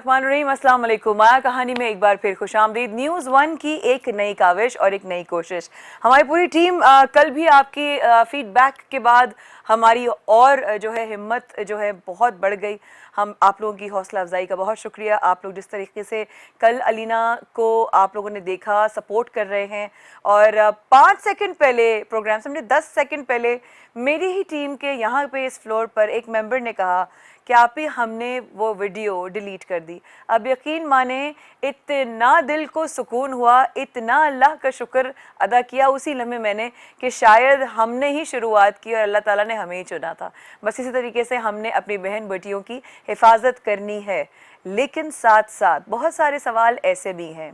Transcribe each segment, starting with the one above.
बिस्मिल्लाहिर्रहमानिर्रहीम, अस्सलाम वालेकुम। माया कहानी में एक बार फिर खुशामदीद। न्यूज़ वन की एक नई काविश और एक नई कोशिश। हमारी पूरी टीम कल भी आपकी फीडबैक के बाद हमारी और जो है हिम्मत जो है बहुत बढ़ गई। हम आप लोगों की हौसला अफजाई का बहुत शुक्रिया। आप लोग जिस तरीके से कल अलीना को आप लोगों ने देखा, सपोर्ट कर रहे हैं। और 5 सेकंड पहले प्रोग्राम से 10 सेकंड पहले मेरी ही टीम के यहाँ पे इस फ्लोर पर एक मेंबर ने कहा कि आप ही हमने वो वीडियो डिलीट कर दी। अब यकीन माने इतना दिल को सुकून हुआ, इतना अल्लाह का शुक्र अदा किया उसी लम्हे मैंने कि शायद हमने ही शुरुआत की और अल्लाह ताला ने हमें ही चुना था। बस इसी तरीके से हमने अपनी बहन बेटियों की हिफाजत करनी है, लेकिन साथ साथ बहुत सारे सवाल ऐसे भी हैं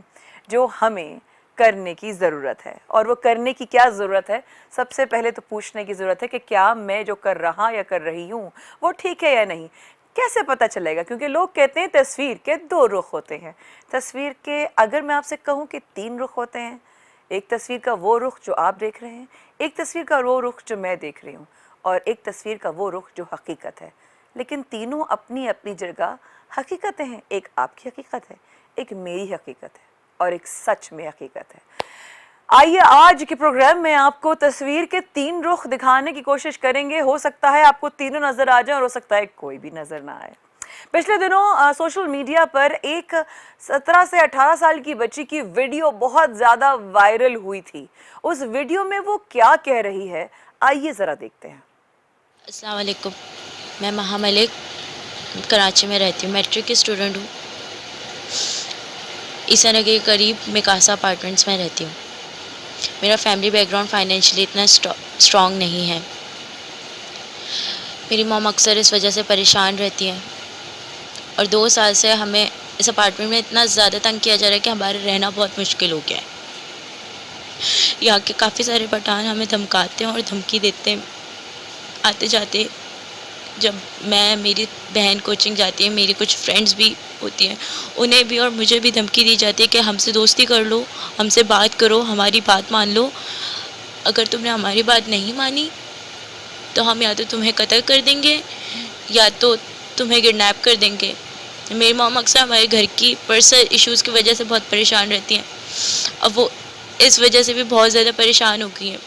जो हमें करने की ज़रूरत है। और वो करने की क्या ज़रूरत है? सबसे पहले तो पूछने की ज़रूरत है कि क्या मैं जो कर रहा या कर रही हूँ वो ठीक है या नहीं। कैसे पता चलेगा? क्योंकि लोग कहते हैं तस्वीर के 2 रुख होते हैं। तस्वीर के अगर मैं आपसे कहूँ कि 3 रुख होते हैं। एक तस्वीर का वो रुख जो आप देख रहे हैं, एक तस्वीर का वो रुख जो मैं देख रही हूँ, और एक तस्वीर का वो रुख जो हकीकत है। लेकिन तीनों अपनी अपनी जगह हकीकतें हैं। एक आपकी हकीकत है, एक मेरी हकीकत है, और एक सच में हकीकत है। आइए आज के प्रोग्राम में आपको तस्वीर के 3 रुख दिखाने की कोशिश करेंगे। हो सकता है आपको तीनों नजर आ जाए और हो सकता है कोई भी नजर ना आए। पिछले दिनों सोशल मीडिया पर एक 17 से 18 साल की बच्ची की वीडियो बहुत ज़्यादा वायरल हुई थी। उस वीडियो में वो क्या कह रही है, आइए ज़रा देखते हैं। अस्सलाम वालेकुम, मैं महा मलिक कराची में रहती हूँ। मैट्रिक की स्टूडेंट हूँ। ईसा नगर के करीब मिकासा अपार्टमेंट्स में रहती हूँ। मेरा फैमिली बैकग्राउंड फाइनेंशियली इतना स्ट्रॉन्ग नहीं है। मेरी मॉम अक्सर इस वजह से परेशान रहती हैं और 2 साल से हमें इस अपार्टमेंट में इतना ज़्यादा तंग किया जा रहा है कि हमारा रहना बहुत मुश्किल हो गया है। यहाँ के काफ़ी सारे पठान हमें धमकाते हैं और धमकी देते हैं आते जाते। जब मेरी बहन कोचिंग जाती है, मेरी कुछ फ्रेंड्स भी होती हैं, उन्हें भी और मुझे भी धमकी दी जाती है कि हमसे दोस्ती कर लो, हमसे बात करो, हमारी बात मान लो। अगर तुमने हमारी बात नहीं मानी तो हम या तो तुम्हें कत्ल कर देंगे या तो तुम्हें किडनैप कर देंगे। मेरी मॉम अक्सर हमारे घर की पर्सनल इश्यूज़ की वजह से बहुत परेशान रहती हैं। अब वो इस वजह से भी बहुत ज़्यादा परेशान हो गई हैं।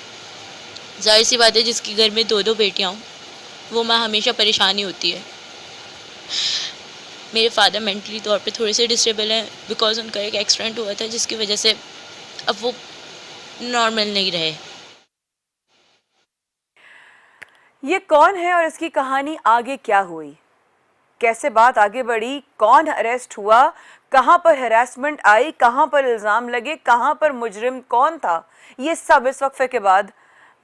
ज़ाहिर सी बात है, जिसकी घर में 2-2 बेटियाँ हों वो माँ हमेशा परेशानी होती है। मेरे फादर मेंटली तौर पे थोड़े से डिसेबल हैं बिकॉज उनका एक एक्सीडेंट हुआ था जिसकी वजह से अब वो नॉर्मल नहीं रहे। ये कौन है और इसकी कहानी आगे क्या हुई, कैसे बात आगे बढ़ी, कौन अरेस्ट हुआ, कहां पर हैरेसमेंट आई, कहां पर इल्ज़ाम लगे, कहां पर मुजरिम कौन था, ये सब इस वक्फे के बाद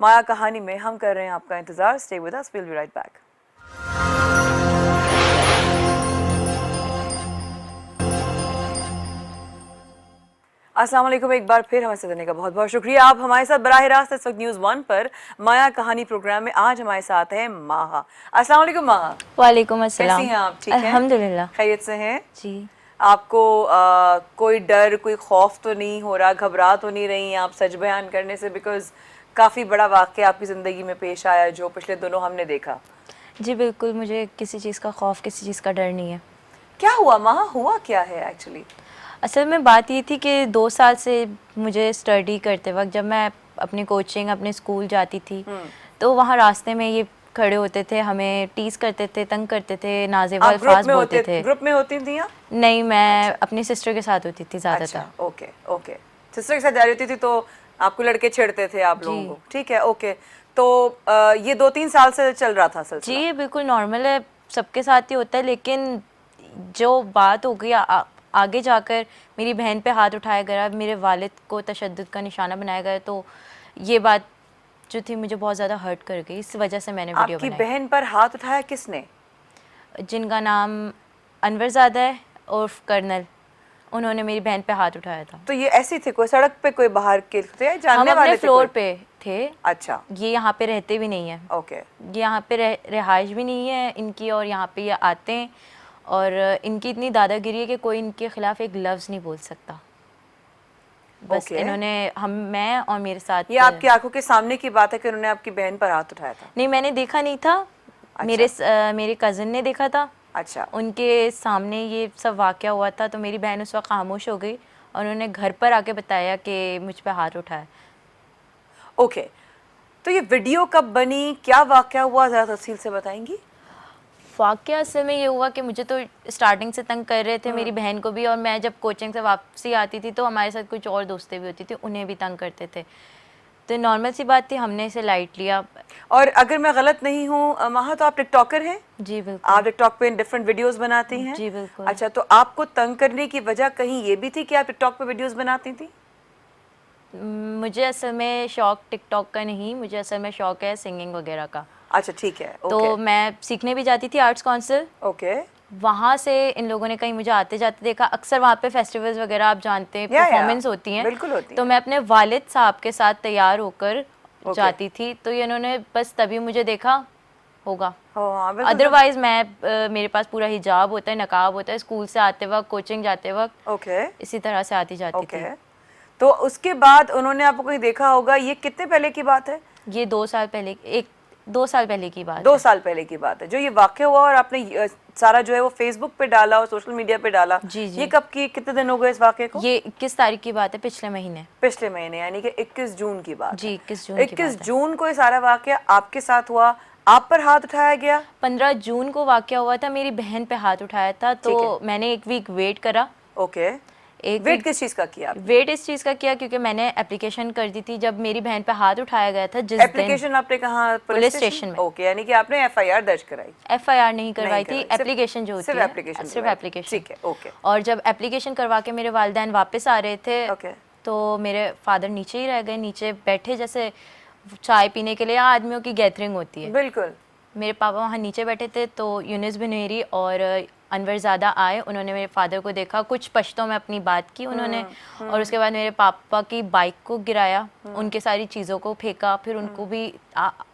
माया कहानी में हम कर रहे हैं आपका इंतजार। Stay with us, we will be right back. अस्सलाम वालेकुम, एक बार फिर हमें साथ देने का बहुत बहुत शुक्रिया। आप हमारे साथ बराह रास्त इस वक्त न्यूज़ वन पर माया कहानी प्रोग्राम में आज हमारे साथ है माहा। अस्सलाम वालेकुम माहा। वालेकुम अस्सलाम। कैसी हैं आप? ठीक हैं? अल्हम्दुलिल्लाह खैरियत से हैं जी। आपको कोई डर, कोई खौफ तो नहीं हो रहा, घबरा तो नहीं रही आप सच बयान करने से? बिकॉज काफ़ी बड़ा वाक़या आपकी ज़िंदगी में पेश आया जो पिछले दिनों हमने देखा। जी बिल्कुल, मुझे किसी चीज़ का खौफ, किसी चीज़ का डर नहीं है। क्या हुआ माहा, हुआ क्या है एक्चुअली? असल में बात ये थी कि 2 साल से मुझे स्टडी करते वक्त जब मैं अपनी कोचिंग अपने स्कूल जाती थी तो वहाँ रास्ते में ये खड़े होते थे, हमें टीज करते थे, तंग करते थे, नाज़ेबा अल्फाज बोलते थे। ग्रुप में होती थी? नहीं, मैं अपनी सिस्टर के साथ होती थी ज़्यादातर। अच्छा, ओके ओके। सिस्टर के साथ जा रही होती थी तो आपको लड़के छेड़ते थे आप लोगों को? ठीक है, ओके। तो ये 2-3 साल से चल रहा था सिलसिला? जी बिल्कुल नॉर्मल है, सबके साथ ही होता है। लेकिन जो बात हो गई आगे जाकर मेरी बहन पे हाथ उठाया गया, मेरे वालिद को तशद्दुद का निशाना बनाया गया, तो ये बात जो थी मुझे बहुत ज़्यादा हर्ट कर गई। इस वजह से मैंने वीडियो बनाई। आपकी बहन पर हाथ उठाया किसने? जिनका नाम अनवरज़ादा है उर्फ कर्नल, उन्होंने मेरी बहन पे हाथ उठाया था। तो ये ऐसे थे, कोई सड़क पे कोई बाहर के थे, जानने हम वाले अपने थे? फ्लोर पे थे। अच्छा, ये यहाँ पे रहते भी नहीं है। ओके। ये यहाँ पे रिहाइश भी नहीं है इनकी, और यहाँ पे ये आते हैं और इनकी इतनी दादागिरी है कि कोई इनके खिलाफ एक लफ्ज़ नहीं बोल सकता। बस इन्होंने मैं और मेरे साथ। ये आपकी आंखों के सामने की बात है कि उन्होंने आपकी बहन पर हाथ उठाया था? नहीं, मैंने देखा नहीं था। अच्छा। मेरे कज़न ने देखा था अच्छा, उनके सामने ये सब वाक़या हुआ था, तो मेरी बहन उस वक्त खामोश हो गई और उन्होंने घर पर आके बताया कि मुझ पे हाथ उठाया। ओके। तो ये वीडियो कब बनी, क्या वाक़या हुआ, ज़रा तफ़सील से बताएंगी? वाक़या असल में ये हुआ कि मुझे तो स्टार्टिंग से तंग कर रहे थे, मेरी बहन को भी, और मैं जब कोचिंग से वापसी आती थी तो हमारे साथ कुछ और दोस्तें भी होती थी, उन्हें भी तंग करते थे। तो नॉर्मल सी बात थी, हमने इसे लाइट लिया। और अगर मैं गलत नहीं हूँ महा, तो आप टिकटॉकर हैं? जी बिल्कुल। आप टिकटॉक पे डिफरेंट वीडियोस बनाती हैं? जी बिल्कुल। अच्छा, तो आपको तंग करने की वजह कहीं ये भी थी कि आप टिकटॉक पे वीडियोस बनाती थी? मुझे असल में शौक टिकटॉक का नहीं, मुझे असल में शौक है सिंगिंग वगैरह का। अच्छा, ठीक है, तो ओके। मैं सीखने भी जाती थी आर्ट्स काउंसिल, ओके, वहाँ से इन लोगों ने कहीं मुझे आते जाते देखा। अक्सर वहाँ पे फेस्टिवल्स वगैरह आप जानते हैं, या परफॉर्मेंस होती हैं, बिल्कुल होती तो है। मैं अपने वालिद साहब के साथ तैयार होकर ओके। जाती थी, तो ये इन्होंने बस तभी मुझे देखा होगा। हाँ, बिल्कुल। अदरवाइज मैं मेरे पास पूरा हिजाब होता है, नकाब होता है, स्कूल से आते वक्त, कोचिंग जाते वक्त ओके, इसी तरह से आती जाती थी। ओके। तो उसके बाद उन्होंने आपको कहीं देखा होगा, ये कितने पहले की बात है? ये 2 साल पहले, 2 साल पहले की बात 2 है। साल पहले की बात है जो ये वाक़या हुआ, और आपने सारा जो है वो फेसबुक पे डाला और सोशल मीडिया पे डाला। जी जी। ये कब की, कितने दिन हो गए इस वाक़े को? ये 21 तारीख की बात है, पिछले महीने। पिछले महीने, यानी कि 21 जून की बात जी, है। 21 जून की 21 बात है। जून को ये सारा वाक़या आपके साथ हुआ, आप पर हाथ उठाया गया? 15 जून को वाक़या हुआ था, मेरी बहन पे हाथ उठाया था, ठीक है। तो मैंने 1 वीक वेट करा। ओके। एक वेट वीक किस चीज़ का किया आपने? वेट इस चीज़ का किया क्योंकि मैंने एप्लीकेशन कर दी थी जब मेरी बहन पे हाथ उठाया गया था, जिस दिन। एप्लीकेशन आपने कहाँ, पुलिस स्टेशन में। ओके, यानी कि आपने एफआईआर दर्ज कराई? एफआईआर नहीं करवाई थी, सिर्फ- एप्लीकेशन जो होती सिर्फ है, एप्लीकेशन सिर्फ करवाई थी। एप्लीकेशन। ठीक है, ओके। और जब एप्लीकेशन करवा के मेरे वालिदैन वापस आ रहे थे, ओके। तो मेरे फादर नीचे ही रह गए, नीचे बैठे, जैसे चाय पीने के लिए आदमियों की गैदरिंग होती है। बिल्कुल। मेरे पापा वहाँ नीचे बैठे थे, तो यूनिस बिनेरी और अनवरज़ादा आए, उन्होंने मेरे फादर को देखा, कुछ पश्तों में अपनी बात की उन्होंने, और उसके बाद मेरे पापा की बाइक को गिराया, उनके सारी चीज़ों को फेंका, फिर उनको भी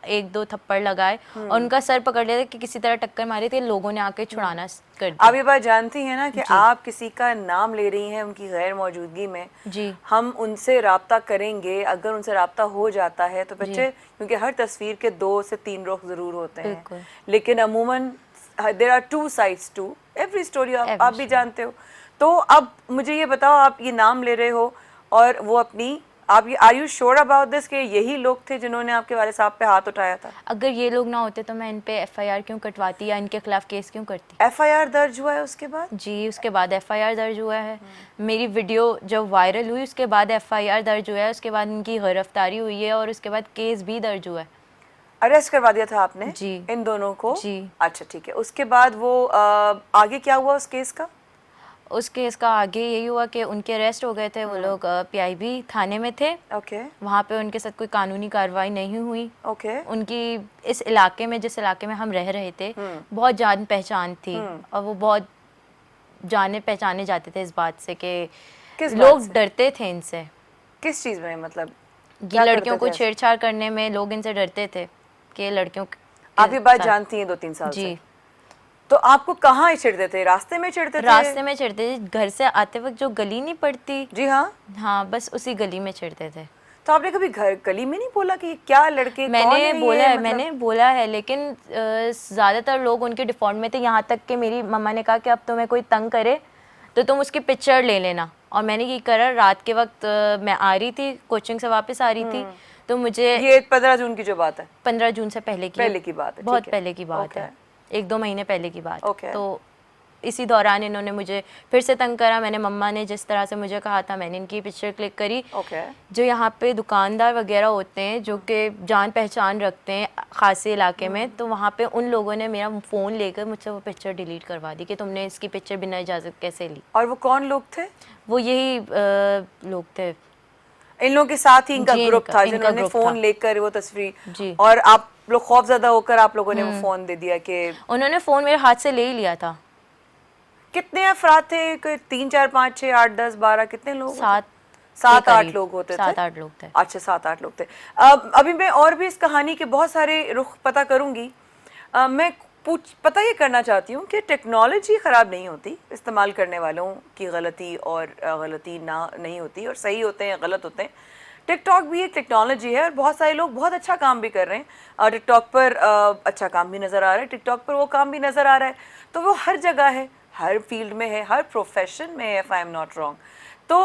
1-2 थप्पड़ लगाए और उनका सर पकड़ लिया कि किसी तरह टक्कर मारी थी, लोगों ने आके छुड़ाना कर दिया। आप ये बात जानती हैं ना कि आप किसी का नाम ले रही हैं उनकी गैर मौजूदगी में। जी। हम उनसे राब्ता करेंगे, अगर उनसे राब्ता हो जाता है तो बच्चे, क्योंकि हर तस्वीर के 2 से 3 रुख ज़रूर होते हैं, लेकिन अमूमन there are 2 sides to every story, आप भी जानते हो। तो अब मुझे ये बताओ, आप ये नाम ले रहे हो और वो अपनी, आप ये, are you sure about this कि यही लोग थे जिन्होंने आपके वाले साहब पे हाथ उठाया था? अगर ये लोग ना होते तो मैं इन पे एफआईआर क्यों कटवाती या इनके खिलाफ केस क्यों करती? एफआईआर दर्ज हुआ है उसके बाद? जी, उसके बाद एफआईआर दर्ज हुआ है। मेरी वीडियो जब वायरल हुई उसके बाद एफआईआर दर्ज हुआ है, उसके बाद इनकी गिरफ्तारी हुई है और उसके बाद केस भी दर्ज हुआ है। अरेस्ट करवा दिया था आपने? जी। इन दोनों को? जी। अच्छा, ठीक है। उसके बाद वो आगे क्या हुआ उस केस का? उस केस का आगे यही हुआ कि उनके अरेस्ट हो गए थे, वो लोग पीआईबी थाने में थे। ओके। वहाँ पे उनके साथ कोई कानूनी कार्रवाई नहीं हुई। ओके। उनकी इस इलाके में, जिस इलाके में हम रह रहे थे, बहुत जान पहचान थी और वो बहुत जाने पहचाने जाते थे इस बात से कि किस बात लोग से? डरते थे इनसे। किस चीज में, मतलब ये क्या लड़कियों करते को थे ऐसे? छेड़छाड़ करने में लोग इनसे डरते थे कि लड़कियों के आप ये बात साथ- जानती हैं 2-3 साल जी। से? तो आपको कहाँ छेड़ते थे? रास्ते में छेड़ते थे? रास्ते में छेड़ते थे, घर से आते वक्त जो गली नहीं पड़ती, जी हाँ। हाँ बस उसी गली में छेड़ते थे। तो आपने कभी घर गली में नहीं बोला कि क्या लड़के कौन मैंने है बोला ये, है, मतलब? मैंने बोला है, लेकिन ज़्यादातर लोग उनके डिफॉल्ट में थे। यहाँ तक कि मेरी मम्मा ने कहा कि अब तुम्हें कोई तंग करे तो तुम उसकी पिक्चर ले लेना, और मैंने ये करा। रात के वक्त मैं आ रही थी, कोचिंग से वापस आ रही थी, तो मुझे ये 15 जून की जो बात है? 15 जून से पहले की बात है? बहुत ठीक है। पहले की बात ओके। है, 1-2 महीने पहले की बात। ओके। तो इसी दौरान इन्होंने मुझे फिर से तंग करा। मैंने मम्मा ने जिस तरह से मुझे कहा था, मैंने इनकी पिक्चर क्लिक करी। ओके। जो यहाँ पे दुकानदार वगैरह होते हैं जो कि जान पहचान रखते हैं खासे इलाके में, तो वहाँ पे उन लोगों ने मेरा फ़ोन लेकर मुझसे वो पिक्चर डिलीट करवा दी कि तुमने इसकी पिक्चर बिना इजाज़त कैसे ली। और वो कौन लोग थे? वो यही लोग थे। इन लोगों के साथ ही इनका जी, ग्रुप था इनका जिन्होंने ग्रुप फोन था। लेकर वो तस्वीर, जी। और आप लोग खौफजदा होकर आप लोगों ने वो फोन दे दिया कि उन्होंने फ़ोन मेरे हाथ से ले ही लिया था। कितने अफराद थे? कोई 3, 4, 5, 6, 8, 10, 12, कितने लोग? 7-8 लोग होते थे? 7-8 लोग थे। अच्छा, 7-8 लोग थे। अभी मैं और भी इस कहानी के बहुत सारे रुख पता करूंगी। मैं पता ये करना चाहती हूँ कि टेक्नोलॉजी ख़राब नहीं होती, इस्तेमाल करने वालों की गलती और गलती नहीं होती, और सही होते हैं गलत होते हैं। टिकटॉक भी एक टेक्नोलॉजी है और बहुत सारे लोग बहुत अच्छा काम भी कर रहे हैं, और टिकटॉक पर अच्छा काम भी नज़र आ रहा है, टिकटॉक पर वो काम भी नज़र आ रहा है। तो वो हर जगह है, हर फील्ड में है, हर प्रोफेशन में है, if I am not wrong. तो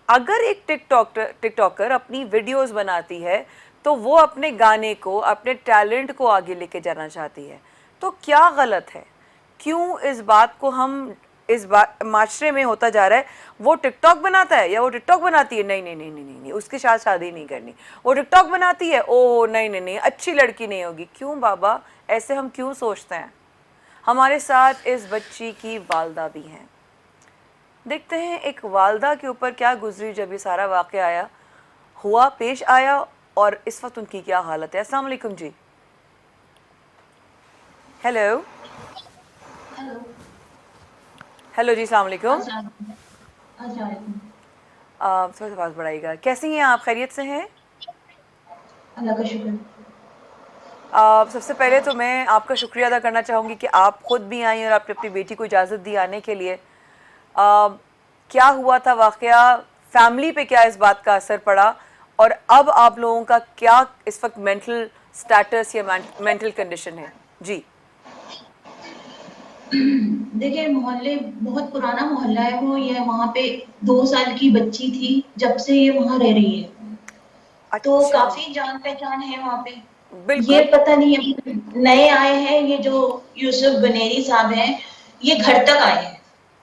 अगर एक टिकटॉकर अपनी वीडियोस बनाती है तो वो अपने गाने को, अपने टैलेंट को आगे लेके जाना चाहती है, तो क्या गलत है? क्यों इस बात को हम, इस बात माशरे में होता जा रहा है वो टिकटॉक बनाता है या वो टिकटॉक बनाती है, नहीं नहीं नहीं नहीं नहीं, नहीं उसके साथ शादी नहीं करनी, वो टिकटॉक बनाती है, ओ नहीं नहीं नहीं अच्छी लड़की नहीं होगी। क्यों बाबा, ऐसे हम क्यों सोचते हैं? हमारे साथ इस बच्ची की वालदा भी हैं। देखते हैं एक वालदा के ऊपर क्या गुजरी जब ये सारा वाक़या आया, हुआ, पेश आया, और इस वक्त उनकी क्या हालत है। अस्सलाम वालेकुम जी। Hello hello. हेलो जी, अस्सलाम वालेकुम। अस्सलाम। थोड़ा सा आवाज़ बढ़ाइएगा। कैसी हैं आप, खैरियत से हैं? अल्लाह का शुक्र। सबसे पहले तो मैं आपका शुक्रिया अदा करना चाहूँगी कि आप ख़ुद भी आई और आपने अपनी बेटी को इजाज़त दी आने के लिए। क्या हुआ था वाक़या, फैमिली पे क्या इस बात का असर पड़ा, और अब आप लोगों का क्या इस वक्त मेंटल स्टेटस या मेंटल कंडीशन है? जी। देखिए, मोहल्ले बहुत पुराना मोहल्ला है वो, ये वहाँ पे 2 साल की बच्ची थी जब से ये वहाँ रह रही है। तो अच्छा। काफ़ी जान-पहचान है वहाँ पे। ये बिल्कुल। पता नहीं अभी नए आए हैं, ये जो यूसुफ बनेरी साहब हैं, ये घर तक आए हैं।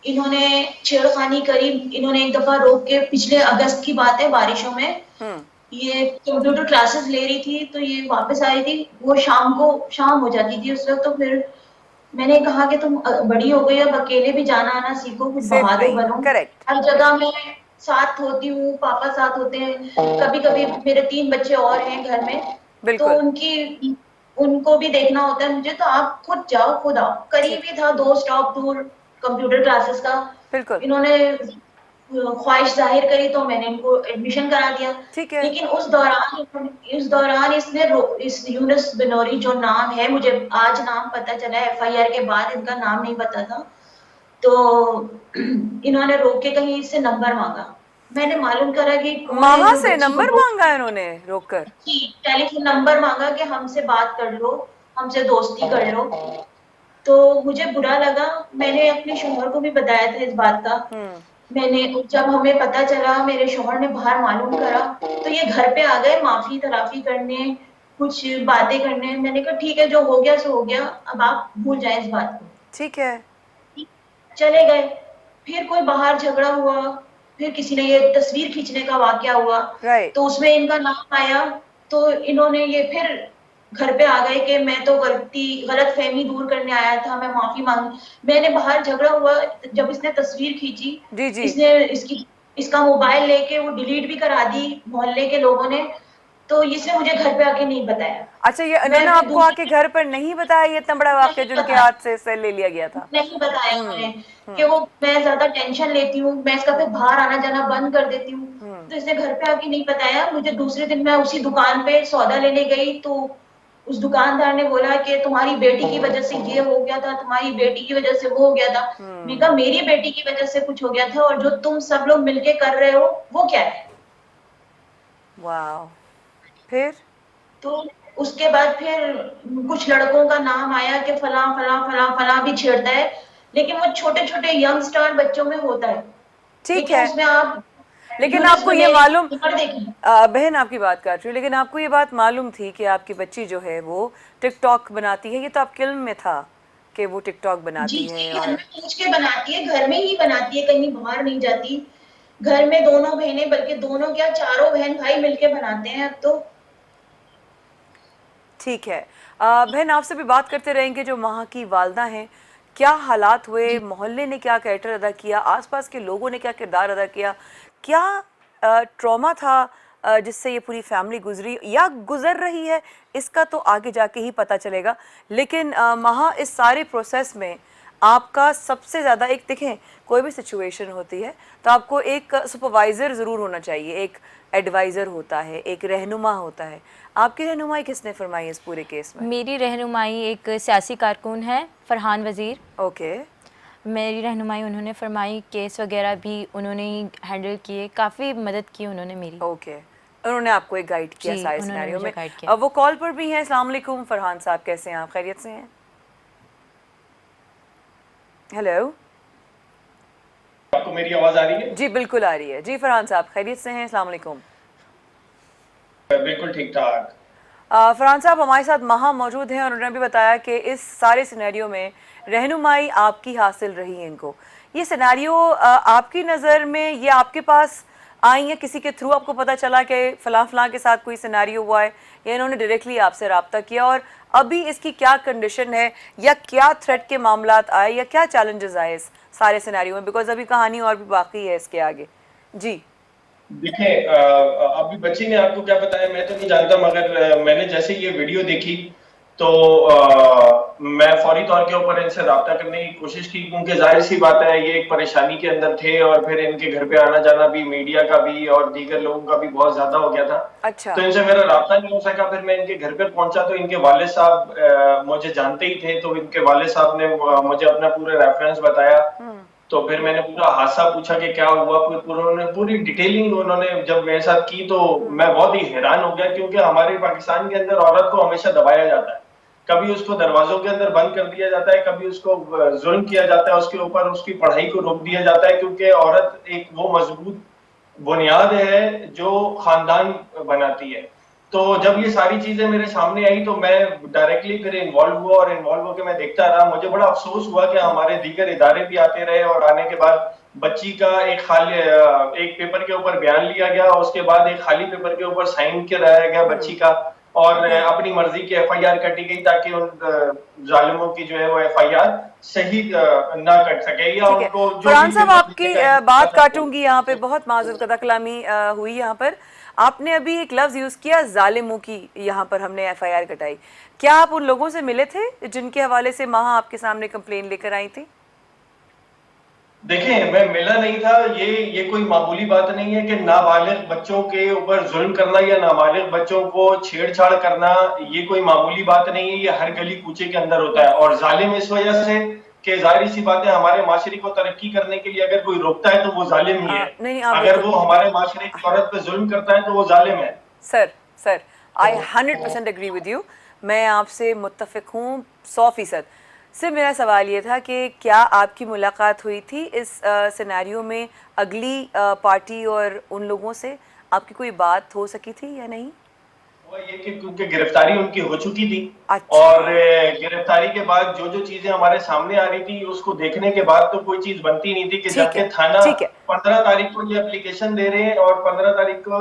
इन्होंने छेड़खानी करी, इन्होंने एक दफ़ा रोक के, पिछले अगस्त की बात है, बारिशों में हम्म। ये कंप्यूटर क्लासेस ले रही थी, तो ये वापस आई थी। वो शाम हो जाती थी उस वक़्त, तो फिर मैंने कहा कि तुम बड़ी हो गई, अब अकेले भी जाना आना सीखो, कुछ सेफ बहादुर नहीं, बनो। करेक्ट। हर जगह मैं साथ होती हूँ, पापा साथ होते हैं, कभी-कभी मेरे 3 बच्चे और हैं घर में, तो बिल्कुल। उनको भी देखना होता है मुझे, तो आप खुद जाओ, खुद आओ। करीब ठीक। ही था, 2 स्टॉप दूर कंप्यूटर क्लासेस का। बिल्कुल। इन्होंने ख्वाहिश जाहिर करी तो मैंने इनको एडमिशन करा दिया। ठीक है। लेकिन उस दौरान इस यूनुस बिनोरी जो नाम है, मुझे आज नाम पता चला है, एफआईआर के बाद इनका नाम नहीं पता था। तो इन्होंने रोक के कहीं इससे नंबर मांगा। मैंने मालूम करा कि कौन है माहा जो से बच्ची को नंबर मांगा है उन्होंने रोककर? जी, टेलीफोन नंबर मांगा कि हमसे बात कर लो, हमसे दोस्ती कर लो। तो मुझे बुरा लगा, मैंने अपने शौहर को भी बताया था इस बात का। हम्म। मैंने, जब हमें पता चला, मेरे शौहर ने बाहर मालूम करा, तो ये घर पे आ गए माफी तलाफी करने, कुछ बातें करने। मैंने कहा ठीक है, जो हो गया सो हो गया, अब आप भूल जाएं इस बात को। ठीक है। चले गए। फिर कोई बाहर झगड़ा हुआ, फिर किसी ने ये तस्वीर खींचने का वाकया हुआ, राइट। तो उसमें इनका नाम आया। तो इन्होंने ये फिर घर पे आ गए कि मैं तो गलत फहमी दूर करने आया था, मैं माफी मांगी। मैंने, बाहर झगड़ा हुआ, जब इसने तस्वीर खींची, जी जी। इसका मोबाइल लेके वो डिलीट भी करा दी मोहल्ले के लोगों ने। तो इसने मुझे घर पे आके नहीं बताया। अच्छा, ये मैं इन्होंने फिर आपको दूसरे आके दिन, घर पर नहीं बताया ये इतना बड़ा वाकया नहीं जो उनके बताया, हाथ से ले लिया गया था? नहीं बताया हम्म। उन्होंने कि हम्म। वो, मैं ज्यादा टेंशन लेती हूँ, मैं इसका फिर बाहर आना जाना बंद कर देती हूँ। हम्म। तो इसने घर पे आके नहीं बताया मुझे। दूसरे दिन मैं उसी दुकान पे सौदा लेने गई, तो उस दुकानदार ने बोला कि तुम्हारी बेटी की वजह से ये हो गया था, तुम्हारी बेटी की वजह से वो हो गया था। मैंने कहा मेरी बेटी की वजह से कुछ हो गया था, और जो तुम सब लोग मिलके कर रहे हो वो क्या है? वाह। फिर? तो उसके बाद फिर कुछ लड़कों का नाम आया कि फलां फलां फलां फलां भी छेड़ता है, लेकिन वो छोटे छोटे यंग स्टार बच्चों में होता है। ठीक लेकिन है। उसमें आप लेकिन यूनुस आपको ये बनेरी मालूम, की उम्र देखिए। बहन आपकी बात काट रही हूँ, लेकिन आपको ये बात मालूम थी कि आपकी बच्ची जो है वो टिकटॉक बनाती है? ये तो आपके इल्म में था कि वो टिकटॉक जी बनाती जी, है? घर और में पूछ के बनाती है, घर में ही बनाती है, कहीं बाहर नहीं जाती। घर में दोनों बहनें, बल्कि दोनों क्या, चारों बहन भाई मिलके बनाते हैं अब तो। ठीक है। बहन आपसे भी बात करते रहेंगे जो वहाँ की वालदा हैं, क्या हालात हुए, जी मोहल्ले ने क्या कैरेक्टर अदा किया, आसपास के लोगों ने क्या किरदार अदा किया, क्या ट्रॉमा था जिससे ये पूरी फैमिली गुजरी या गुजर रही है, इसका तो आगे जाके ही पता चलेगा। लेकिन वहाँ इस सारे प्रोसेस में आपका सबसे ज़्यादा, एक देखें कोई भी सिचुएशन होती है तो आपको एक सुपरवाइज़र ज़रूर होना चाहिए, एक एडवाइज़र होता है, एक रहनुमा होता है। आपकी रहनुमाई किसने फरमाई इस पूरे केस में? मेरी रहनुमाई एक सियासी कारकुन है, फरहान वज़ीर। ओके। मेरी रहनुमाई उन्होंने फरमाई, केस वगैरह भी उन्होंने ही हैंडल किए, काफ़ी मदद की उन्होंने मेरी। ओके। उन्होंने आपको एक गाइड किया जी, सारे उन्होंने सिनेरियो मुझे में। गाइड किया। अब वो कॉल पर भी हैं। अस्सलाम वालेकुम फरहान साहब, कैसे हैं आप? खैरियत से हैं? हेलो आपको मेरी आवाज आ रही है? जी, बिल्कुल आ रही है जी। फरहान साहब खैरियत से हैं? अस्सलाम वालेकुम। बिल्कुल ठीक ठाक। फरहान साहब हमारे साथ महा मौजूद हैं और उन्होंने भी बताया कि इस सारे सिनेरियो में रहनुमाई आपकी हासिल रही है इनको। ये सिनेरियो आपकी नज़र में ये आपके पास आई या किसी के थ्रू आपको पता चला कि फ़लाँ फ़लाँ के साथ कोई सिनेरियो हुआ है, या इन्होंने डायरेक्टली आपसे रब्ता किया? और अभी इसकी क्या कंडीशन है, या क्या थ्रेट के मामलात आए, या क्या चैलेंजेस आए इस सारे सिनेरियो में? बिकॉज अभी कहानी और भी बाकी है इसके आगे। जी देखें, अभी बच्ची ने आपको क्या बताया मैं तो नहीं जानता, मगर मैंने जैसे ये वीडियो देखी तो मैं फौरी तौर के ऊपर इनसे रब्ता करने की कोशिश की, क्योंकि जाहिर सी बात है ये एक परेशानी के अंदर थे और फिर इनके घर पे आना जाना भी मीडिया का भी और दीगर लोगों का भी बहुत ज्यादा हो गया था। अच्छा। तो इनसे मेरा रब्ता नहीं हो सका। फिर मैं इनके घर पे पहुंचा तो इनके वालिद साहब मुझे जानते ही थे, तो इनके वालिद साहब ने मुझे अपना पूरा रेफरेंस बताया। तो फिर मैंने पूरा हादसा पूछा कि क्या हुआ, फिर उन्होंने पूरी डिटेलिंग उन्होंने जब मेरे साथ की तो मैं बहुत ही हैरान हो गया, क्योंकि हमारे पाकिस्तान के अंदर औरत को हमेशा दबाया जाता है। कभी उसको दरवाजों के अंदर बंद कर दिया जाता है, कभी उसको जुल्म किया जाता है, उसके ऊपर उसकी पढ़ाई को रोक दिया जाता है, क्योंकि औरत एक वो मजबूत बुनियाद है जो खानदान बनाती है। तो जब ये सारी चीजें मेरे सामने आई तो मैं डायरेक्टली फिर इन्वॉल्व हुआ और इन्वॉल्व होकर मैं देखता रहा। मुझे बड़ा अफसोस हुआ कि हमारे दीगर इदारे भी आते रहे और आने के बाद बच्ची का एक पेपर के ऊपर बयान लिया गया, उसके बाद एक खाली पेपर के ऊपर साइन कराया गया बच्ची का, और अपनी मर्जी की एफआईआर कटी गई ताकि उन जालिमों की जो है वो एफआईआर सही ना कट सके या ठीक है उनको जो फरहान भी साहब, पेपर आपकी लिखे गए बात काटूंगी यहाँ पे, बहुत माजूर कदा कलामी हुई यहाँ पर। आपने अभी एक लफ्ज़ यूज़ किया जालिमों की, यहाँ पर हमने एफआईआर कटाई। क्या आप उन लोगों से मिले थे जिनके हवाले से महा आपके सामने कंप्लेन लेकर आई थी? देखें, मैं मिला नहीं था। ये कोई मामूली बात नहीं है कि नाबालिग बच्चों के ऊपर जुल्म करना या नाबालिग बच्चों को छेड़छाड़ करना ये कोई मामूली बात नहीं है। ये हर गली कूचे के अंदर होता है, और जालिम इस वजह से कि जाहिर सी बात है हमारे माशरे को तरक्की करने के लिए अगर कोई रोकता है तो वो जालिम ही है। नहीं आप अगर वो हमारे माशरे की औरत पे जुल्म करता है तो वो जालिम है। Sir I 100% agree with you. मैं आपसे मुत्तफिक हूँ 100%। सिर्फ मेरा सवाल ये था कि क्या आपकी मुलाकात हुई थी इस सिनेरियो में अगली पार्टी और उन लोगों से? आपकी कोई बात हो सकी थी या नहीं? हुआ ये कि क्योंकि गिरफ्तारी उनकी हो चुकी थी, अच्छा। और गिरफ्तारी के बाद जो जो चीजें हमारे सामने आ रही थी उसको देखने के बाद तो कोई चीज बनती नहीं थी कि ठीक है, जबकि थाना ठीक है। 15 तारीख को ये एप्लीकेशन दे रहे हैं और 15 तारीख को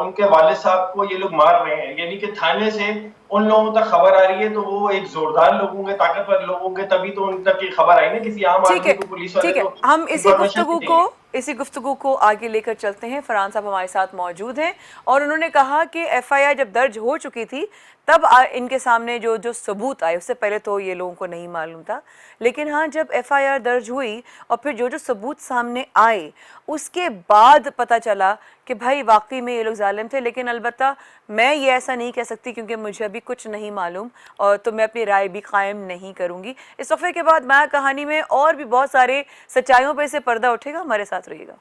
उनके वालिद साहब को ये लोग मार रहे हैं, यानी कि थाने से उन लोगों तक खबर आ रही है, तो वो एक जोरदार लोगों के, ताकतवर लोगों के, तभी तो उन तक की खबर आई ना। किसी आम ठीक आदमी है, को पुलिस वाले ठीक है। तो हम इंफॉर्मेशन इसी गुफ्तगू को आगे लेकर चलते हैं। फरहान साहब हमारे साथ मौजूद हैं और उन्होंने कहा कि एफआईआर जब दर्ज हो चुकी थी तब इनके सामने जो जो सबूत आए, उससे पहले तो ये लोगों को नहीं मालूम था, लेकिन हाँ जब एफआईआर दर्ज हुई और फिर जो जो सबूत सामने आए उसके बाद पता चला कि भाई वाकई में ये लोग जालिम थे। लेकिन अलबत्ता मैं ये ऐसा नहीं कह सकती क्योंकि मुझे अभी कुछ नहीं मालूम, और तो मैं अपनी राय भी कायम नहीं करूँगी। इस वफ़े के बाद मैं कहानी में और भी बहुत सारे सच्चाइयों पर से पर्दा उठेगा। हमारे साथ रहिएगा।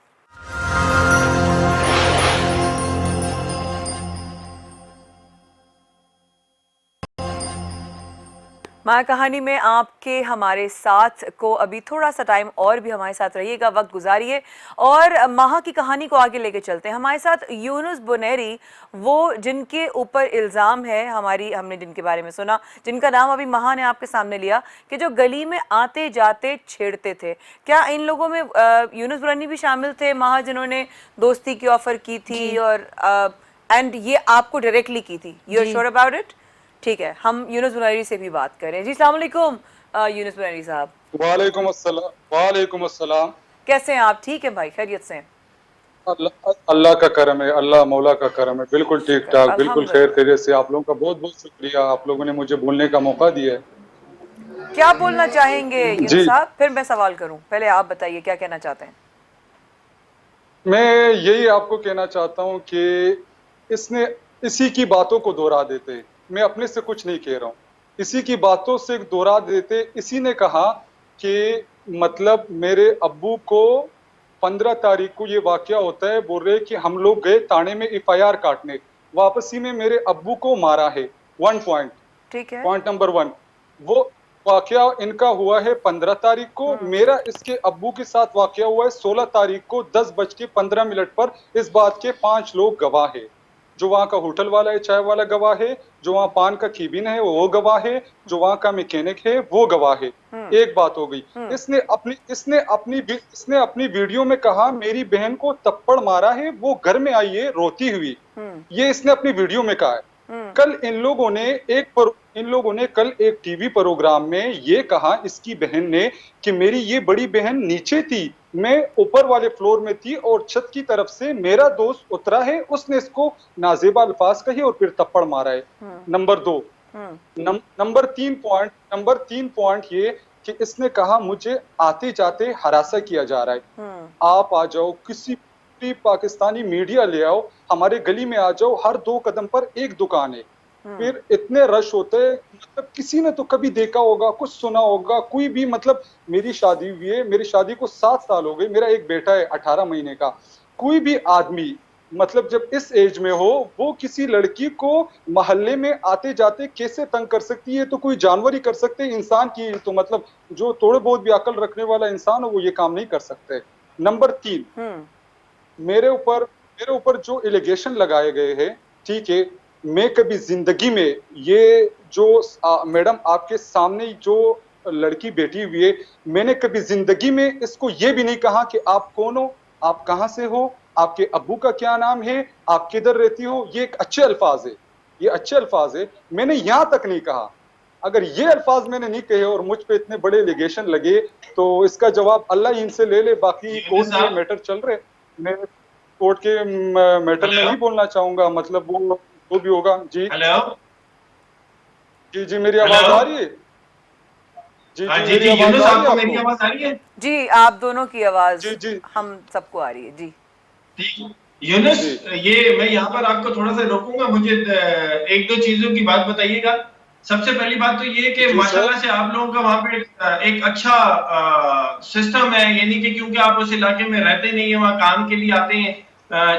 माँ कहानी में आपके हमारे साथ को अभी थोड़ा सा टाइम और भी हमारे साथ रहिएगा, वक्त गुजारिए और माह की कहानी को आगे लेके चलते हैं। हमारे साथ यूनुस बुनैरी, वो जिनके ऊपर इल्ज़ाम है, हमने जिनके बारे में सुना, जिनका नाम अभी माह ने आपके सामने लिया कि जो गली में आते जाते छेड़ते थे। क्या इन लोगों में यूनुस बुनैरी भी शामिल थे, माह जिन्होंने दोस्ती की ऑफ़र की थी और एंड ये आपको डायरेक्टली की थी? You are sure about it? ठीक है, हम यूनुस बुनैरी से भी बात करें। जी अस्सलाम वालेकुम यूनुस बुनैरी साहब। वालेकुम अस्सलाम। वालेकुम अस्सलाम। कैसे हैं आप? ठीक है भाई, खैरियत से हैं? अल्लाह का करम है, अल्लाह मौला का करम है, बिल्कुल ठीक ठाक, बिल्कुल खैर खैरियत से। आप लोगों का बहुत बहुत शुक्रिया, आप लोगों ने मुझे बोलने का मौका दिया है। क्या बोलना चाहेंगे यूनुस जी साहब, फिर मैं सवाल करूं? पहले आप बताइए क्या कहना चाहते हैं। मैं यही आपको कहना चाहता हूँ कि इसी की बातों को दोहरा देते, मैं अपने से कुछ नहीं कह रहा हूँ, इसी की बातों से दोहरा देते। इसी ने कहा कि मतलब मेरे अब्बू को 15 तारीख को ये वाकया होता है। बोल रहे कि हम लोग गए थाने में FIR काटने, वापसी में मेरे अब्बू को मारा है। 1 पॉइंट, ठीक है। पॉइंट नंबर 1, वो वाकया इनका हुआ है 15 तारीख को। मेरा इसके अब्बू के साथ वाकया हुआ है 16 तारीख को 10:15 पर। इस बात के 5 लोग गवाह है। जो वहाँ का होटल वाला है, चाय वाला गवाह है, जो वहाँ पान का कीबिन है वो गवाह है, जो वहाँ का मैकेनिक है वो गवाह है। एक बात हो गई। इसने अपनी वीडियो में कहा मेरी बहन को थप्पड़ मारा है, वो घर में आई है रोती हुई। ये इसने अपनी वीडियो में कहा है। कल इन लोगों ने कल एक टीवी प्रोग्राम में ये कहा, इसकी बहन ने, कि मेरी ये बड़ी बहन नीचे थी, मैं ऊपर वाले फ्लोर में थी और छत की तरफ से मेरा दोस्त उतरा है, उसने इसको नाजेबा अल्फाज कही और फिर थप्पड़ मारा है। नंबर 2, नंबर 3 पॉइंट ये कि इसने कहा मुझे आते जाते हरासा किया जा रहा है। आप आ जाओ, किसी पाकिस्तानी मीडिया ले आओ, हमारे गली में आ जाओ, हर 2 कदम पर एक दुकान है। फिर इतने रश होते हैं, मतलब किसी ने तो कभी देखा होगा, कुछ सुना होगा, कोई भी, मतलब मेरी शादी हुई है, मेरी शादी को 7 साल हो गए, मेरा एक बेटा है 18 महीने का। कोई भी आदमी मतलब जब इस एज में हो, वो किसी लड़की को मोहल्ले में आते जाते कैसे तंग कर सकती है? तो कोई जानवर ही कर सकते, इंसान की तो मतलब जो थोड़े बहुत भी अकल रखने वाला इंसान हो वो ये काम नहीं कर सकते। नंबर 3, मेरे ऊपर जो एलिगेशन लगाए गए हैं, ठीक है, मैं कभी जिंदगी में ये जो मैडम आपके सामने जो लड़की बैठी हुई है, मैंने कभी जिंदगी में इसको ये भी नहीं कहा कि आप कौन हो, आप कहां से हो, आपके अब्बू का क्या नाम है, आप किधर रहती हो। ये एक अच्छे अल्फाज है, ये अच्छे अल्फाज है, मैंने यहां तक नहीं कहा। अगर ये अल्फाज मैंने नहीं कहे और मुझ पे इतने बड़े एलिगेशन लगे तो इसका जवाब अल्लाह ही इनसे ले ले। बाकी कोर्ट के मैटर चल रहे, मैं कोर्ट के मैटर में नहीं बोलना चाहूंगा, मतलब वो भी होगा। जी हेलो, जी मेरी आवाज आ रही है? जी मेरी आवाज आ रही है? मेरी आवाज आ रही है? जी, आप दोनों की आवाज जी हम सबको आ रही है। जी ठीक, यूनुस, ये मैं यहाँ पर आपको थोड़ा सा रोकूंगा, मुझे 1-2 चीजों की बात बताइएगा। सबसे पहली बात तो ये कि माशाल्लाह से आप लोगों का वहाँ पे एक अच्छा सिस्टम है, यानी कि क्योंकि आप उस इलाके में रहते नहीं है, वहाँ काम के लिए आते हैं,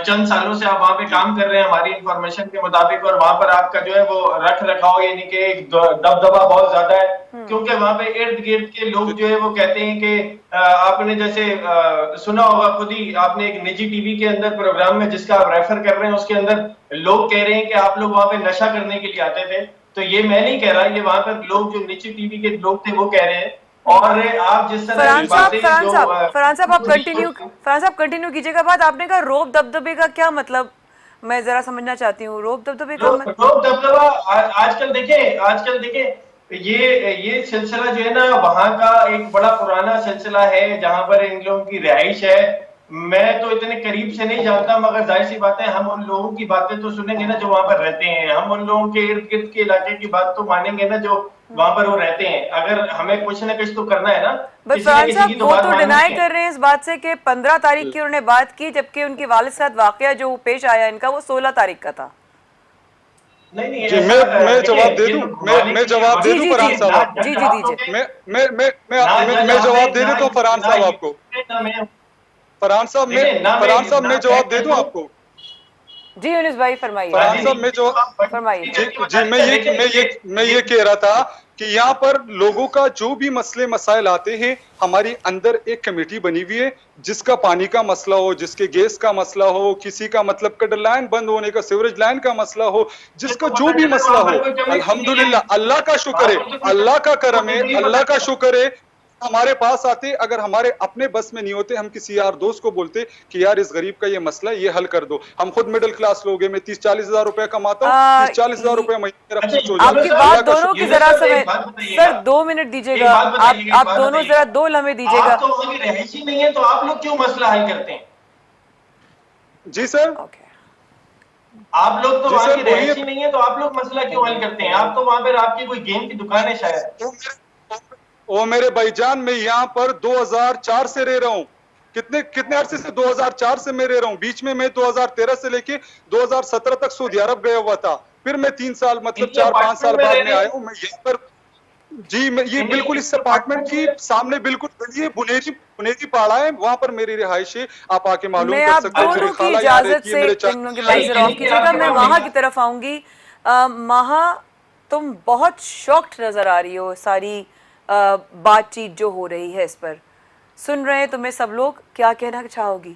चंद सालों से आप वहाँ पे काम कर रहे हैं हमारी इंफॉर्मेशन के मुताबिक, और वहाँ पर आपका जो है वो रख रखाव यानी कि एक दबदबा बहुत ज्यादा है, क्योंकि वहाँ पे इर्द गिर्द के लोग जो है वो कहते हैं कि आपने जैसे सुना होगा, खुद ही आपने एक निजी टीवी के अंदर प्रोग्राम में जिसका आप रेफर कर रहे हैं उसके अंदर लोग कह रहे हैं कि आप लोग वहाँ पे नशा करने के लिए आते थे। तो ये मैं नहीं कह रहा, ये वहाँ पर लोग जो निजी टीवी के लोग थे वो कह रहे हैं। और आप जिस तरह फरहान साहब आप कंटिन्यू कीजिएगा बात। आपने कहा रोब दबदबे का क्या मतलब, मैं जरा समझना चाहती हूँ। रोब दबदबे का मतलब, रोब दबदबा आजकल देखें ये सिलसिला जो है ना, वहां का एक बड़ा पुराना सिलसिला है जहां पर इन लोगों की रिहाइश है। मैं तो इतने करीब से नहीं जानता, मगर जाहिर सी बात है हम उन लोगों की बातें तो सुनेंगे ना जो वहां पर रहते हैं, हम उन लोगों के इर्द गिर्द के इलाके की बात तो मानेंगे ना जो वहां पर वो रहते हैं। अगर हमें कुछ ना कुछ तो करना है ना। बस फरहान साहब वो तो डिनाई कर रहे हैं इस बात से कि 15 तारीख की उन्होंने बात की, जबकि उनके वालिद साथ वाकया जो पेश आया इनका वो 16 तारीख का था। नहीं, मैं जवाब दे दूं, मैं जवाब दे दूं फरहान साहब? जी दीजिए। मैं जवाब दे देता हूं फरहान साहब आपको। फरहान साहब मैं जवाब दे दूं आपको? जी यूनुस भाई फरमाइए। फरहान साहब मैं जो फरमाइए। जी मैं ये कह रहा था कि यहाँ पर लोगों का जो भी मसले मसाइल आते हैं, हमारी अंदर एक कमेटी बनी हुई है, जिसका पानी का मसला हो, जिसके गैस का मसला हो, किसी का मतलब कटर लाइन बंद होने का, सीवरेज लाइन का मसला हो, जिसका जो भी मसला हो, अल्हम्दुलिल्लाह, अल्लाह का शुक्र है, अल्लाह का करम है, अल्लाह का शुक्र है, हमारे पास आते। अगर हमारे अपने बस में नहीं होते, हम किसी यार दोस्त को बोलते कि यार इस गरीब का ये मसला ये हल कर दो। हम खुद मिडिल क्लास लोग हैं, मैं 30-40 हजार रुपए कमाता हूँ, 30-40 हजार रुपए महीने मेरा खर्च हो जाता है। आपकी बात दोनों की जरा सर 2 मिनट दीजिएगा, आप दोनों जरा 2 लम्हे दीजिएगा। आप तो वहाँ की रहशी नहीं है तो आप लोग क्यों मसला हल करते हैं? जी सर, आप लोग तो वहाँ की रहशी नहीं है तो आप लोग मसला क्यों हल करते हैं? आप तो वहाँ पर आपकी कोई गेम की दुकान है शायद। ओ मेरे भाईजान, मैं यहाँ पर 2004 से रह रहा हूँ। कितने अरसे से? 2004 से मैं रह रहा हूँ। बीच में मैं 2013 से लेके 2017 तक सऊदी अरब गया हुआ था। फिर मैं 3 साल मतलब 4-5 साल बाद में आया हूँ। मैं जी मैं ये बिल्कुल इस अपार्टमेंट की सामने बिल्कुल ये बुनेरी बुनेरी पाड़ा है, वहां पर मेरी रिहाइश है। आप आके मालूम मैं कर आप सकते हैं। मेरी दोनों की खाला यहाँ इजाजत रहती है, से मेरे इन लोगों के माइक जरा ऑफ कीजिएगा, मैं माहा की तरफ आऊंगी। माहा, तुम बहुत शॉक्ड नजर आ रही हो सारी बातचीत जो हो रही है इस पर। सुन रहे हैं तुम्हें सब लोग, क्या कहना चाहोगी?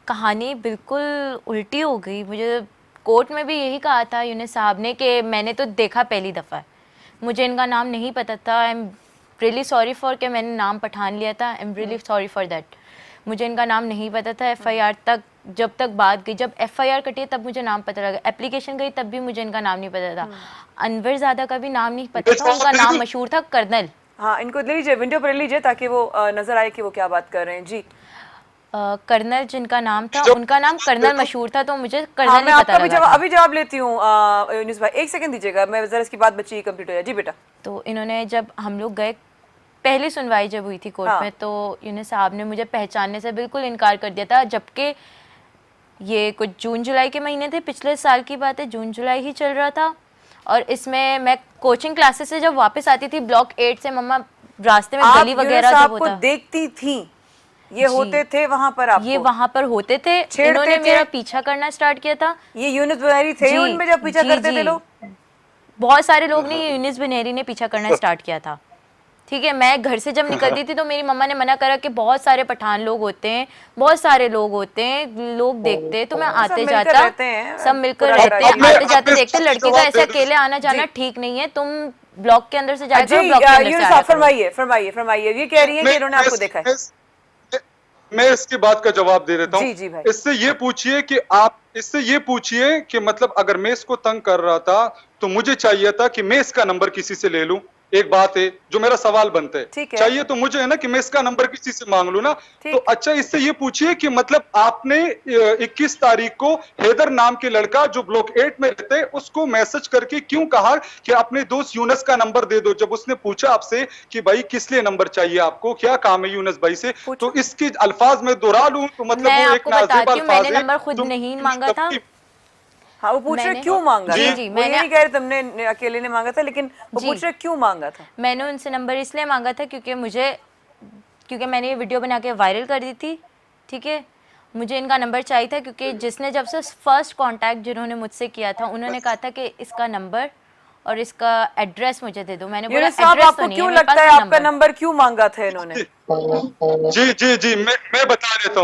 कहानी बिल्कुल उल्टी हो गई। मुझे कोर्ट में भी यही कहा था यूनिस साहब ने कि मैंने तो देखा पहली दफ़ा है, मुझे इनका नाम नहीं पता था। I am really sorry for कि मैंने नाम पठान लिया था। I am really sorry for that. मुझे इनका नाम नहीं पता था। एफआईआर तक जब तक बात गई, जब एफआईआर कटी तब मुझे नाम पता लगा। एप्लीकेशन गई तब भी मुझे इनका नाम नहीं पता था। अनवर ज़ादा का भी नाम नहीं पता था, उनका नाम मशहूर था कर्नल। हाँ, इनको ले लीजिए, विंडो पर ले लीजिए ताकि वो नजर आए कि वो क्या बात कर रहे हैं। जी कर्नल जिनका नाम था, उनका नाम कर्नल मशहूर था, तो मुझे हाँ, कर्नल मैं ही आपका पता लगा था। अभी जवाब लेती हूँ। यूनिस भाई एक सेकंड दीजिएगा, मैं जरा इसकी बात बची कंप्लीट हो जाए। जी बेटा। तो इन्होंने, जब हम लोग गए, पहली सुनवाई जब हुई थी कोर्ट हाँ। में, तो यूनिस साहब ने मुझे पहचानने से बिल्कुल इनकार कर दिया था। जबकि ये कुछ जून जुलाई के महीने थे, पिछले साल की बात है, जून जुलाई ही चल रहा था। और इसमें मैं कोचिंग क्लासेस से जब वापस आती थी ब्लॉक 8 से, मम्मा रास्ते में गली वगैरह जब आपको होता, देखती थी, ये जी। होते थे वहां पर आपको? ये वहां पर होते थे। छेड़ते इन्होंने थे? मेरा पीछा करना स्टार्ट किया था। ये यूनिस बनेरी थे जी, उनमें जब पीछा जी, करते थे जी। लोग? बहुत सारे लोग नहीं, ये यूनिस बनेरी ने पीछा करना स्टार्ट किया था। ठीक है, मैं घर से जब निकलती थी तो मेरी मम्मा ने मना करा कि बहुत सारे पठान लोग होते हैं, बहुत सारे लोग होते हैं, लोग देखते हैं। तो मैं आते मिलकर जाता, रहते हैं, सब मिलकर पूरा रहते हैं, कराची। आते जाते देखते। मैं लड़की का जवाब ऐसे दे दूं। अकेले आना जाना ठीक नहीं है, तुम ब्लॉक के अंदर से जाया जी करो, ब्लॉक के अंदर से यूनिस आया साहब, करो। फरमाइए फरमाइए फरमाइए। ये कह रही है कि इन्होंने आपको देखा है। मैं इसकी बात का जवाब दे देता हूँ। जी, जी भाई। इससे ये पूछिए कि मतलब अगर मैं इसको तंग कर रहा था तो मुझे चाहिए था कि मैं इसका नंबर किसी से ले लूं। एक बात है जो मेरा सवाल बनता है, ठीक है। चाहिए तो मुझे है ना कि मैं इसका नंबर किसी से मांग लूं ना। ठीक। तो अच्छा, इससे ये पूछिए कि मतलब आपने 21 तारीख को हैदर नाम के लड़का जो ब्लॉक 8 में रहते हैं उसको मैसेज करके क्यों कहा कि अपने दोस्त यूनस का नंबर दे दो? जब उसने पूछा आपसे कि भाई किस लिए नंबर चाहिए आपको, क्या काम है यूनस भाई से, पूछो। तो इसके अल्फाज में दोहरा लूं तो मतलब मैं वो एक आपको नाज़ेब बताती हूँ, अल्फाज मैंने है नंबर खुद जो नहीं मांगा था। हाँ, वो पूछ रहे मैंने- क्यों मांगा जी, था? जी, वो ये मैंने- नहीं कह रहे तुमने अकेले ने मांगा था, लेकिन वो जी। पूछ रहे क्यों मांगा था? मैंने उनसे नंबर इसलिए मांगा था क्योंकि मैंने ये वीडियो बना के वायरल कर दी थी। ठीक है, मुझे इनका नंबर चाहिए था क्योंकि जिसने जब से फर्स्ट कांटेक्ट जिन्होंने मुझसे किया था, उन्होंने कहा था कि इसका नंबर और इसका एड्रेस मुझे दे दो। मैंने बोला यूनिस साहब, एड्रेस आपको तो नहीं क्यों है मेरे लगता पास, है ये आपका नंबर क्यों मांगा था इन्होंने? जी जी जी, मैं बता देता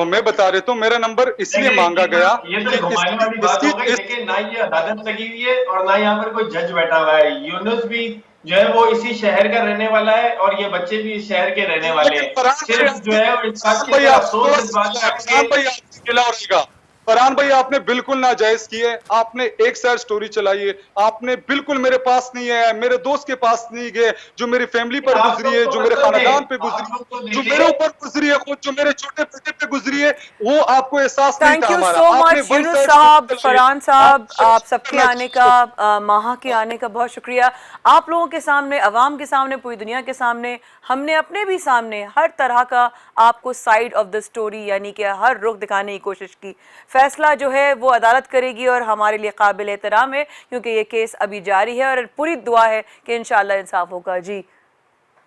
हूँ मेरा नंबर इसलिए मांगा गया ये तो घुमाने वाली बात हो गई। देखिए, ना ये अदालत लगी हुई है और ना यहाँ पर कोई जज बैठा हुआ है। यूनुस भी जो है वो इसी शहर का रहने वाला है और ये बच्चे भी इस शहर के रहने वाले हैं। सिर्फ जो है वो इस बात की अफसोस इस बात का है कि फरहान भाई आपने बिल्कुल नाजायज किए, आपने एक साइड स्टोरी चलाई है, आपने बिल्कुल मेरे पास नहीं है, मेरे दोस्त के पास नहीं गए, जो मेरी फैमिली पर आप गुजरी लोग है, तो जो मेरे मतलब खानदान पे आप लोग गुजरी तो है, जो देखिए। मेरे ऊपर गुजरी है, खुद जो मेरे छोटे बेटे पे गुजरी है, वो आपको एहसास नहीं थैंक था यू हमारा। सो आपने मच one यूनुस side साहब, story चलाई है। फरहान साहब, आप सबके करना आने चाहिए। का, माहा के आने का बहुत शुक्रिया। आप लोगों के सामने, अवाम के सामने, पूरी दुनिया के सामने, हमने अपने भी सामने हर तरह का आपको साइड ऑफ द स्टोरी यानी कि हर रुख दिखाने की कोशिश की। फैसला जो है वो अदालत करेगी और हमारे लिए काबिल एहतराम है क्योंकि ये केस अभी जारी है और पूरी दुआ है कि इंशाल्लाह इंसाफ होगा। जी,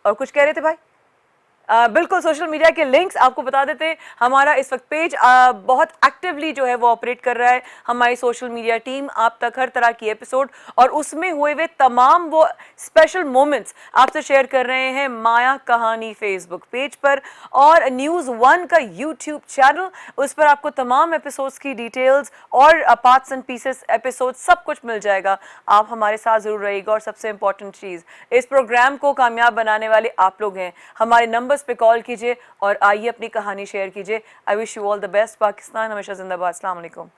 और कुछ कह रहे थे भाई? बिल्कुल, सोशल मीडिया के लिंक्स आपको बता देते हैं। हमारा इस वक्त पेज बहुत एक्टिवली जो है वो ऑपरेट कर रहा है। हमारी सोशल मीडिया टीम आप तक हर तरह की एपिसोड और उसमें हुए हुए तमाम वो स्पेशल मोमेंट्स आपसे शेयर कर रहे हैं माया कहानी फेसबुक पेज पर और News1 का यूट्यूब चैनल, उस पर आपको तमाम एपिसोड्स की डिटेल्स और पार्ट्स एंड पीसेस एपिसोड सब कुछ मिल जाएगा। आप हमारे साथ ज़रूर रहिएगा और सबसे इंपॉर्टेंट चीज़, इस प्रोग्राम को कामयाब बनाने वाले आप लोग हैं। हमारे नंबर्स पे कॉल कीजिए और आइए अपनी कहानी शेयर कीजिए। I wish you all the best. Pakistan हमेशा जिंदाबाद। अस्सलाम वालेकुम।